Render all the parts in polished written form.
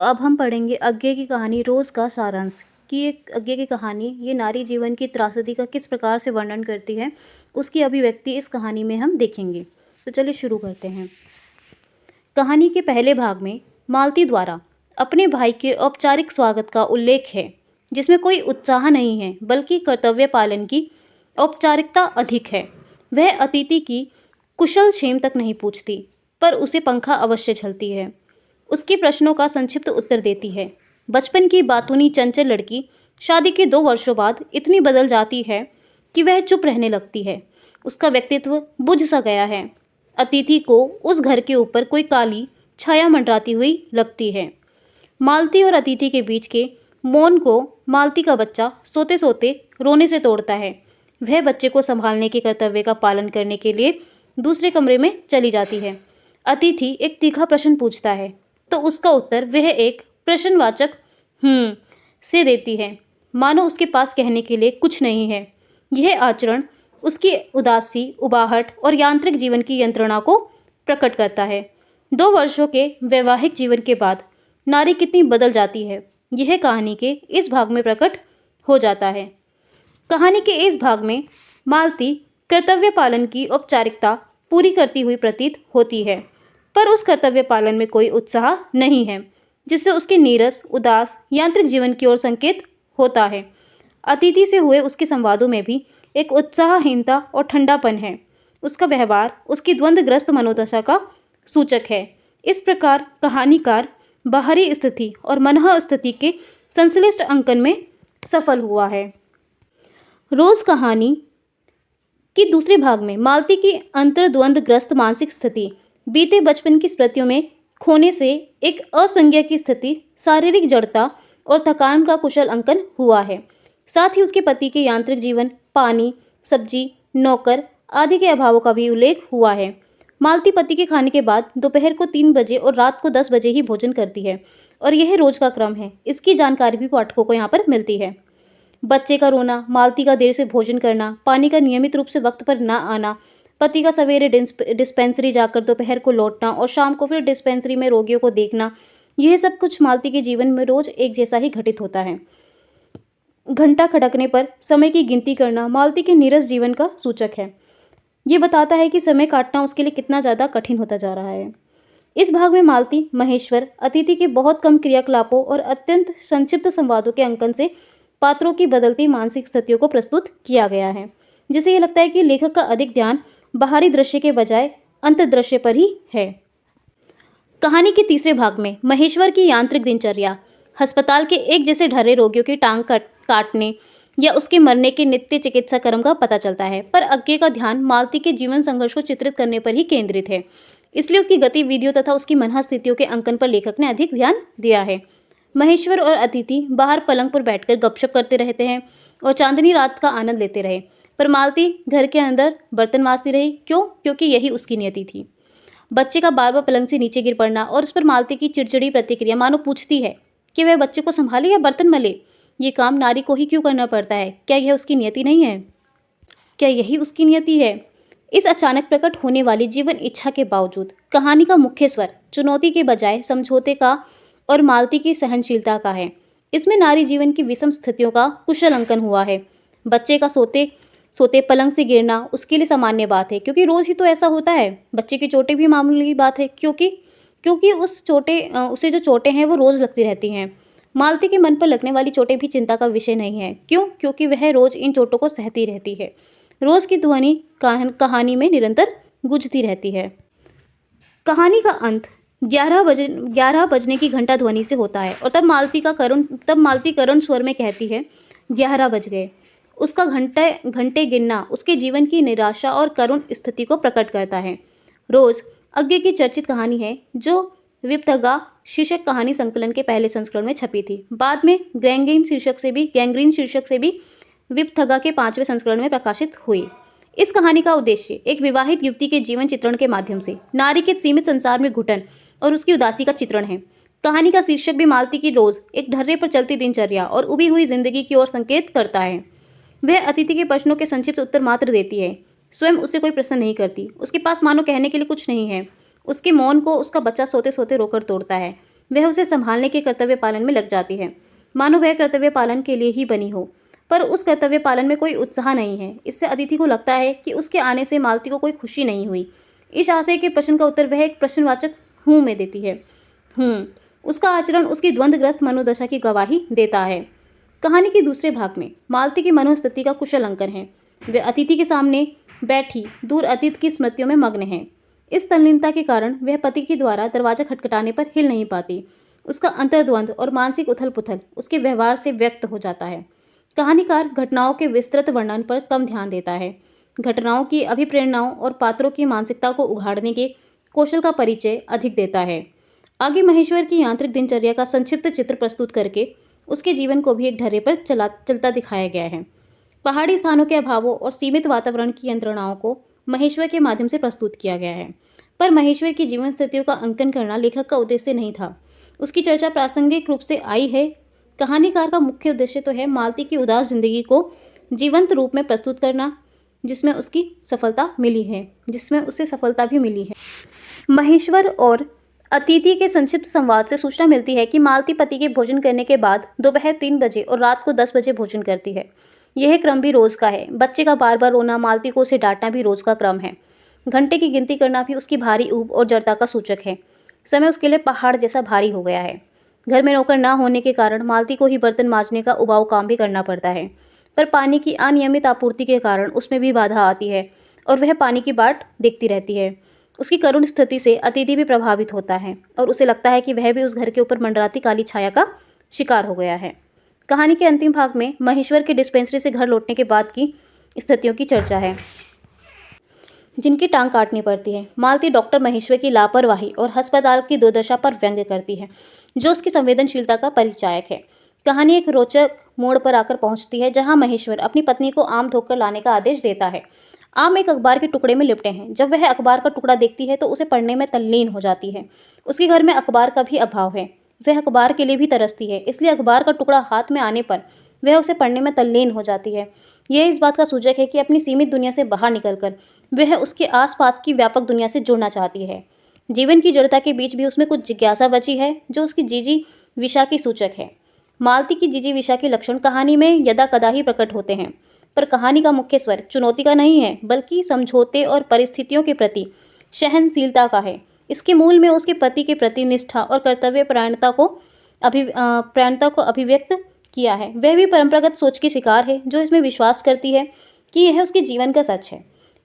अब हम पढ़ेंगे अज्ञे की कहानी रोज़ का सारांश कि एक अज्ञे की कहानी ये नारी जीवन की त्रासदी का किस प्रकार से वर्णन करती है, उसकी अभिव्यक्ति इस कहानी में हम देखेंगे। तो चलिए शुरू करते हैं। कहानी के पहले भाग में मालती द्वारा अपने भाई के औपचारिक स्वागत का उल्लेख है, जिसमें कोई उत्साह नहीं है बल्कि कर्तव्य पालन की औपचारिकता अधिक है। वह अतिथि की कुशल क्षेम तक नहीं पूछती, पर उसे पंखा अवश्य झलती है। उसके प्रश्नों का संक्षिप्त उत्तर देती है। बचपन की बातूनी चंचल लड़की शादी के 2 वर्षों बाद इतनी बदल जाती है कि वह चुप रहने लगती है। उसका व्यक्तित्व बुझ सा गया है। अतिथि को उस घर के ऊपर कोई काली छाया मंडराती हुई लगती है। मालती और अतिथि के बीच के मौन को मालती का बच्चा सोते सोते रोने से तोड़ता है। वह बच्चे को संभालने के कर्तव्य का पालन करने के लिए दूसरे कमरे में चली जाती है। अतिथि एक तीखा प्रश्न पूछता है, तो उसका उत्तर वह एक प्रश्नवाचक से देती है, मानो उसके पास कहने के लिए कुछ नहीं है। यह आचरण उसकी उदासी, उबाहट और यांत्रिक जीवन की यंत्रणा को प्रकट करता है। 2 वर्षों के वैवाहिक जीवन के बाद नारी कितनी बदल जाती है, यह कहानी के इस भाग में प्रकट हो जाता है। कहानी के इस भाग में मालती कर्तव्य पालन की औपचारिकता पूरी करती हुई प्रतीत होती है, पर उस कर्तव्य पालन में कोई उत्साह नहीं है, जिससे उसके नीरस, उदास, यांत्रिक जीवन की ओर संकेत होता है। अतिथि से हुए उसके संवादों में भी एक उत्साहहीनता और ठंडापन है। उसका व्यवहार उसकी द्वंद्वग्रस्त मनोदशा का सूचक है। इस प्रकार कहानीकार बाहरी स्थिति और मनः स्थिति के संश्लिष्ट अंकन में सफल हुआ है। रोज कहानी कि दूसरे भाग में मालती की अंतर्द्वंद्वग्रस्त मानसिक स्थिति, बीते बचपन की स्मृतियों में खोने से एक असंज्ञा की स्थिति, शारीरिक जड़ता और थकान का कुशल अंकन हुआ है। साथ ही उसके पति के यांत्रिक जीवन, पानी, सब्जी, नौकर आदि के अभावों का भी उल्लेख हुआ है। मालती पति के खाने के बाद दोपहर को 3 बजे और रात को 10 बजे ही भोजन करती है, और यह रोज का क्रम है। इसकी जानकारी भी पाठकों को यहाँ पर मिलती है। बच्चे का रोना, मालती का देर से भोजन करना, पानी का नियमित रूप से वक्त पर न आना, पति का सवेरे डिस्पेंसरी जाकर दोपहर को लौटना और शाम को फिर डिस्पेंसरी में रोगियों को देखना, यह सब कुछ मालती के जीवन में रोज एक जैसा ही घटित होता है। घंटा खड़कने पर समय की गिनती करना मालती के नीरस जीवन का सूचक है। ये बताता है कि समय काटना उसके लिए कितना ज़्यादा कठिन होता जा रहा है। इस भाग में मालती, महेश्वर, अतिथि के बहुत कम क्रियाकलापों और अत्यंत संक्षिप्त संवादों के अंकन से पात्रों की बदलती मानसिक स्थितियों को प्रस्तुत किया गया है, जिससे ये लगता है कि लेखक का अधिक ध्यान बाहरी दृश्य के बजाय अंतर्दृश्य पर ही है। कहानी के तीसरे भाग में महेश्वर की यांत्रिक दिनचर्या, अस्पताल के एक जैसे ढर्रे रोगियों की टांग काटने या उसके मरने के नित्य चिकित्सा क्रम का पता चलता है, पर अज्ञे का ध्यान मालती के जीवन संघर्ष को चित्रित करने पर ही केंद्रित है। इसलिए उसकी गतिविधियों तथा उसकी मनः स्थितियों के अंकन पर लेखक ने अधिक ध्यान दिया है। महेश्वर और अतिथि बाहर पलंग पर बैठकर गपशप करते रहते हैं और चांदनी रात का आनंद लेते रहे, पर मालती घर के अंदर बर्तन मांजती रही। क्यों? क्योंकि यही उसकी नियति थी। बच्चे का बार बार पलंग से नीचे गिर पड़ना और उस पर मालती की चिड़चिड़ी प्रतिक्रिया मानो पूछती है कि वह बच्चे को संभाले या बर्तन मले। ये काम नारी को ही क्यों करना पड़ता है? क्या यह उसकी नियति नहीं है? क्या यही उसकी नियति है? इस अचानक प्रकट होने वाली जीवन इच्छा के बावजूद कहानी का मुख्य स्वर चुनौती के बजाय समझौते का और मालती की सहनशीलता का है। इसमें नारी जीवन की विषम स्थितियों का कुशल अंकन हुआ है। बच्चे का सोते सोते पलंग से गिरना उसके लिए सामान्य बात है, क्योंकि रोज ही तो ऐसा होता है। बच्चे की चोटें भी मामूली बात है, क्योंकि उसे जो चोटें हैं वो रोज लगती रहती हैं। मालती के मन पर लगने वाली चोटें भी चिंता का विषय नहीं है। क्यों? क्योंकि वह रोज इन चोटों को सहती रहती है। रोज की ध्वनि कहानी में निरंतर गूंजती रहती है। कहानी का अंत 11 बजने की घंटा ध्वनि से होता है, और तब मालती करुण स्वर में कहती है, 11 बज गए। उसका घंटे गिनना उसके जीवन की निराशा और करुण स्थिति को प्रकट करता है। रोज अज्ञे की चर्चित कहानी है, जो विप्थगा शीर्षक कहानी संकलन के पहले संस्करण में छपी थी। बाद में गैंग्रीन शीर्षक से भी विप्थगा के 5वें संस्करण में प्रकाशित हुई। इस कहानी का उद्देश्य एक विवाहित युवती के जीवन चित्रण के माध्यम से नारी के सीमित संसार में घुटन और उसकी उदासी का चित्रण है। कहानी का शीर्षक भी मालती की रोज एक ढर्रे पर चलती दिनचर्या और उबी हुई जिंदगी की ओर संकेत करता है। वह अतिथि के प्रश्नों के संक्षिप्त उत्तर मात्र देती है, स्वयं उससे कोई प्रश्न नहीं करती। उसके पास मानो कहने के लिए कुछ नहीं है। उसके मौन को उसका बच्चा सोते सोते रोकर तोड़ता है। वह उसे संभालने के कर्तव्य पालन में लग जाती है, मानो वह कर्तव्य पालन के लिए ही बनी हो। पर उस कर्तव्य पालन में कोई उत्साह नहीं है। इससे अतिथि को लगता है कि उसके आने से मालती को कोई खुशी नहीं हुई। इस आशय के प्रश्न का उत्तर वह एक प्रश्नवाचक हूँ में देती है। उसका आचरण उसकी द्वंद्वग्रस्त मनोदशा की गवाही देता है। कहानी के दूसरे भाग में मालती की मनोस्थिति का कुशल अंकन है। वे अतिथि के सामने बैठी दूर अतीत की स्मृतियों में मग्न है। इस तल्लीनता के कारण वह पति के द्वारा दरवाजा खटखटाने पर हिल नहीं पाती। उसका अंतर्द्वंद और मानसिक उथल पुथल उसके व्यवहार से व्यक्त हो जाता है। कहानीकार घटनाओं के विस्तृत वर्णन पर कम ध्यान देता है। घटनाओं की अभिप्रेरणाओं और पात्रों की मानसिकता को उघाड़ने के कौशल का परिचय अधिक देता है। आगे महेश्वर की यांत्रिक दिनचर्या का संक्षिप्त चित्र प्रस्तुत करके उसके जीवन को भी एक ढर्रे पर चलता दिखाया गया है। पहाड़ी स्थानों के अभावों और सीमित वातावरण की यंत्रणाओं को महेश्वर के माध्यम से प्रस्तुत किया गया है। पर महेश्वर की जीवन स्थितियों का अंकन करना लेखक का उद्देश्य नहीं था। उसकी चर्चा प्रासंगिक रूप से आई है। कहानीकार का मुख्य उद्देश्य तो है मालती की उदास जिंदगी को जीवंत रूप में प्रस्तुत करना, जिसमें उसे सफलता भी मिली है। महेश्वर और अतिथि के संक्षिप्त संवाद से सूचना मिलती है कि मालती पति के भोजन करने के बाद दोपहर 3 बजे और रात को 10 बजे भोजन करती है। यह क्रम भी रोज का है। बच्चे का बार बार रोना, मालती को उसे डांटना भी रोज का क्रम है। घंटे की गिनती करना भी उसकी भारी ऊब और जड़ता का सूचक है। समय उसके लिए पहाड़ जैसा भारी हो गया है। घर में नौकर न होने के कारण मालती को ही बर्तन मांजने का उबाऊ काम भी करना पड़ता है। पर पानी की अनियमित आपूर्ति के कारण उसमें भी बाधा आती है और वह पानी की बाट देखती रहती है। उसकी करुण स्थिति से अतिथि भी प्रभावित होता है और उसे लगता है कि वह भी उस घर के ऊपर मंडराती काली छाया का शिकार हो गया है। कहानी के अंतिम भाग में महेश्वर के डिस्पेंसरी से घर लौटने के बाद की स्थितियों की चर्चा है, जिनकी टांग काटनी पड़ती है। मालती डॉक्टर महेश्वर की लापरवाही और अस्पताल की दुर्दशा पर व्यंग्य करती है, जो उसकी संवेदनशीलता का परिचायक है। कहानी एक रोचक मोड़ पर आकर पहुंचती है, जहां महेश्वर अपनी पत्नी को आम धोकर लाने का आदेश देता है। आम एक अखबार के टुकड़े में लिपटे हैं। जब वह अखबार का टुकड़ा देखती है तो उसे पढ़ने में तल्लीन हो जाती है। उसके घर में अखबार का भी अभाव है। वह अखबार के लिए भी तरसती है, इसलिए अखबार का टुकड़ा हाथ में आने पर वह उसे पढ़ने में तल्लीन हो जाती है। यह इस बात का सूचक है कि अपनी सीमित दुनिया से बाहर निकलकर वह उसके आसपास की व्यापक दुनिया से जुड़ना चाहती है। जीवन की जड़ता के बीच भी उसमें कुछ जिज्ञासा बची है, जो उसकी जीजी विशा की सूचक है। मालती की जीजी विशा के लक्षण कहानी में यदा कदा ही प्रकट होते हैं, पर कहानी का मुख्य स्वर चुनौती का नहीं है, बल्कि समझौते और परिस्थितियों के प्रति सहनशीलता का है। इसके मूल में उसके पति के प्रति निष्ठा और कर्तव्य परायणता को अभिव्यक्त किया है। वह भी परंपरागत सोच की शिकार है, जो इसमें विश्वास करती है कि यह उसके जीवन का सच है।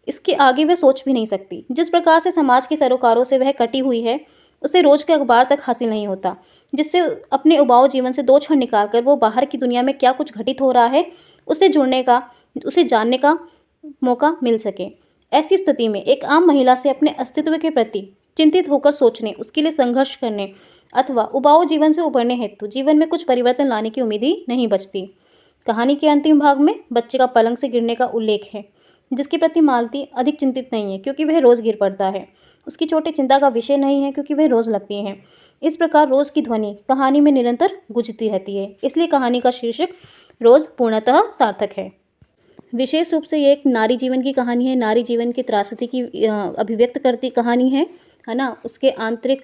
इसके आगे वह सोच भी नहीं सकती। जिस प्रकार से समाज के सरोकारों से वह कटी हुई है, उसे रोज के अखबार तक हासिल नहीं होता, जिससे अपने उबाऊ जीवन से 2 क्षण निकालकर वो बाहर की दुनिया में क्या कुछ घटित हो रहा है उसे जानने का मौका मिल सके। ऐसी स्थिति में एक आम महिला से अपने अस्तित्व के प्रति चिंतित होकर सोचने, उसके लिए संघर्ष करने अथवा उबाऊ जीवन से उबरने हेतु जीवन में कुछ परिवर्तन लाने की उम्मीद ही नहीं बचती। कहानी के अंतिम भाग में बच्चे का पलंग से गिरने का उल्लेख है, जिसके प्रति मालती अधिक चिंतित नहीं है, क्योंकि वह रोज गिर पड़ता है। उसकी चोटें चिंता का विषय नहीं है, क्योंकि वह रोज लगती हैं। इस प्रकार रोज की ध्वनि कहानी में निरंतर गूंजती रहती है। इसलिए कहानी का शीर्षक रोज पूर्णतः सार्थक है। विशेष रूप से ये एक नारी जीवन की कहानी है। नारी जीवन की त्रासदी की अभिव्यक्त करती कहानी है ना। उसके आंतरिक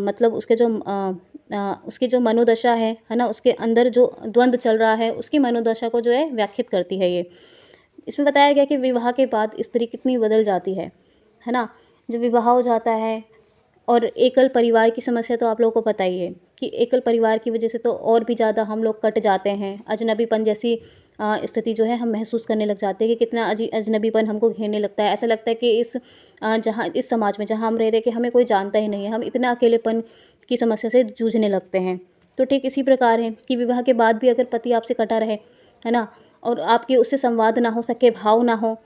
मतलब उसके जो मनोदशा है ना, उसके अंदर जो द्वंद्व चल रहा है, उसकी मनोदशा को जो है व्याख्यात करती है ये। इसमें बताया गया कि विवाह के बाद स्त्री कितनी बदल जाती है ना। जब विवाह हो जाता है और एकल परिवार की समस्या तो आप लोगों को पता ही है कि एकल परिवार की वजह से तो और भी ज़्यादा हम लोग कट जाते हैं। अजनबीपन जैसी स्थिति जो है हम महसूस करने लग जाते हैं कि कितना अजनबीपन हमको घेरने लगता है। ऐसा लगता है कि इस समाज में जहाँ हम रह रहे कि हमें कोई जानता ही नहीं है। हम इतना अकेलेपन की समस्या से जूझने लगते हैं। तो ठीक इसी प्रकार है कि विवाह के बाद भी अगर पति आपसे कटा रहे है ना, और आपके उससे संवाद ना हो सके, भाव ना हो,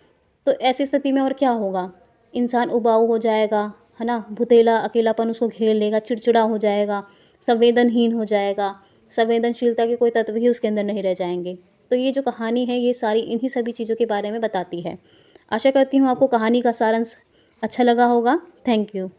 तो ऐसी स्थिति में और क्या होगा। इंसान उबाऊ हो जाएगा है ना, भुतेला अकेलापन उसको घेर लेगा, चिड़चिड़ा हो जाएगा, संवेदनहीन हो जाएगा, संवेदनशीलता के कोई तत्व ही उसके अंदर नहीं रह जाएंगे। तो ये जो कहानी है ये सारी इन्हीं सभी चीज़ों के बारे में बताती है। आशा करती हूँ आपको कहानी का सारांश अच्छा लगा होगा। Thank you.